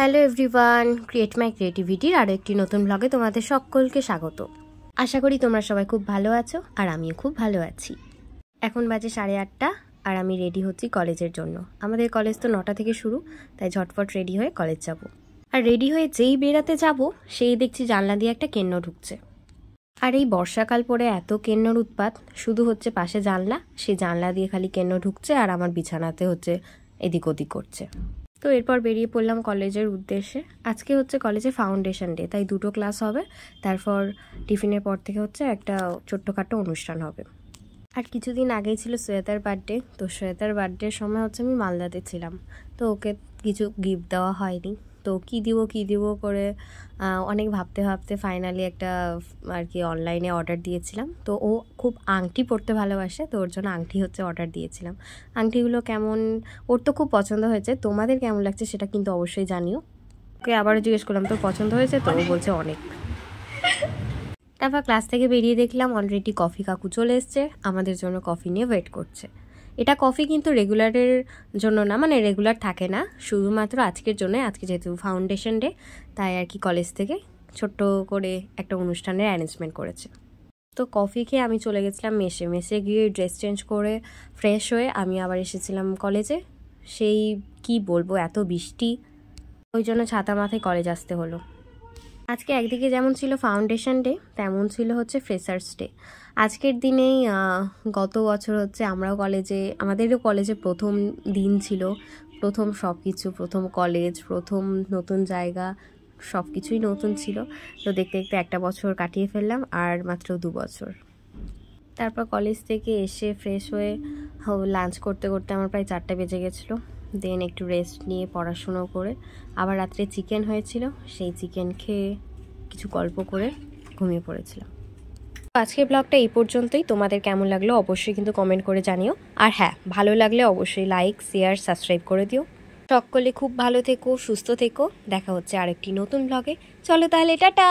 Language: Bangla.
হ্যালো এভরিওয়ান, ক্রিয়েট মাই ক্রিয়েটিভিটির আরও একটি নতুন ব্লগে তোমাদের সকলকে স্বাগত। আশা করি তোমরা সবাই খুব ভালো আছো আর আমিও খুব ভালো আছি। এখন বাজে 8:30 আর আমি রেডি হচ্ছি কলেজের জন্য। আমাদের কলেজ তো 9টা থেকে শুরু, তাই ঝটফট রেডি হয়ে কলেজ যাব। আর রেডি হয়ে যেই বেরাতে যাব সেই দেখছি জানলা দিয়ে একটা কেন্ন ঢুকছে। আর এই বর্ষাকাল পরে এত কেন্নর উৎপাত, শুধু হচ্ছে পাশে জানলা, সেই জানলা দিয়ে খালি কেন্ন ঢুকছে আর আমার বিছানাতে হচ্ছে এদিক ওদিক করছে। তো এরপর বেরিয়ে পড়লাম কলেজের উদ্দেশ্যে। আজকে হচ্ছে কলেজে ফাউন্ডেশন ডে, তাই 2টো ক্লাস হবে, তারপর টিফিনের পর থেকে হচ্ছে একটা ছোট্টখাটো অনুষ্ঠান হবে। আর কিছুদিন আগেই ছিল শ্রেয়াতার বার্থডে, তো শ্রেয়াতার বার্থডের সময় হচ্ছে আমি মালদাতে ছিলাম, তো ওকে কিছু গিফট দেওয়া হয়নি। তো কী দিব করে অনেক ভাবতে ভাবতে ফাইনালি একটা আর কি অনলাইনে অর্ডার দিয়েছিলাম। তো ও খুব আংটি পরতে ভালোবাসে, তো ওর জন্য আংটি হচ্ছে অর্ডার দিয়েছিলাম। আংটিগুলো কেমন, ওর তো খুব পছন্দ হয়েছে, তোমাদের কেমন লাগছে সেটা কিন্তু অবশ্যই জানিও। ওকে আবারও জিজ্ঞেস করলাম তোর পছন্দ হয়েছে, তো ও বলছে অনেক। তারপর ক্লাস থেকে বেরিয়ে দেখলাম অলরেডি কফি কাকু চলে এসছে, আমাদের জন্য কফি নিয়ে ওয়েট করছে। এটা কফি কিন্তু রেগুলারের জন্য না, মানে রেগুলার থাকে না, শুধুমাত্র আজকের জন্য। আজকে যেহেতু ফাউন্ডেশন ডে, তাই আর কি কলেজ থেকে ছোট্ট করে একটা অনুষ্ঠানের অ্যারেঞ্জমেন্ট করেছে। তো কফি খেয়ে আমি চলে গেছিলাম মেসে গিয়ে ড্রেস চেঞ্জ করে ফ্রেশ হয়ে আমি আবার এসেছিলাম কলেজে। সেই কি বলবো, এত বৃষ্টি, ওই জন্য ছাতা মাথায় কলেজ আসতে হলো। আজকে একদিকে যেমন ছিল ফাউন্ডেশন ডে, তেমন ছিল হচ্ছে ফ্রেশার্স ডে। আজকের দিনেই গত বছর হচ্ছে আমাদেরও কলেজে প্রথম দিন ছিল, প্রথম সব কিছু, প্রথম কলেজ, প্রথম নতুন জায়গা, সব কিছুই নতুন ছিল। তো দেখতে দেখতে একটা বছর কাটিয়ে ফেললাম, আর মাত্র 2 বছর। তারপর কলেজ থেকে এসে ফ্রেশ হয়ে লাঞ্চ করতে করতে আমার প্রায় 4টা বেজে গেছিলো। দেন একটু রেস্ট নিয়ে পড়াশুনো করে আবার রাত্রে চিকেন হয়েছিল, সেই চিকেন খেয়ে কিছু গল্প করে ঘুমিয়ে পড়েছিলাম। আজকের ব্লগটা এই পর্যন্তই। তোমাদের কেমন লাগলো অবশ্যই কিন্তু কমেন্ট করে জানিও। আর হ্যাঁ, ভালো লাগলে অবশ্যই লাইক, শেয়ার, সাবস্ক্রাইব করে দিও। সকলে খুব ভালো থেকো, সুস্থ থেকো। দেখা হচ্ছে আরেকটি নতুন ব্লগে। চলো তাহলে, টাটা।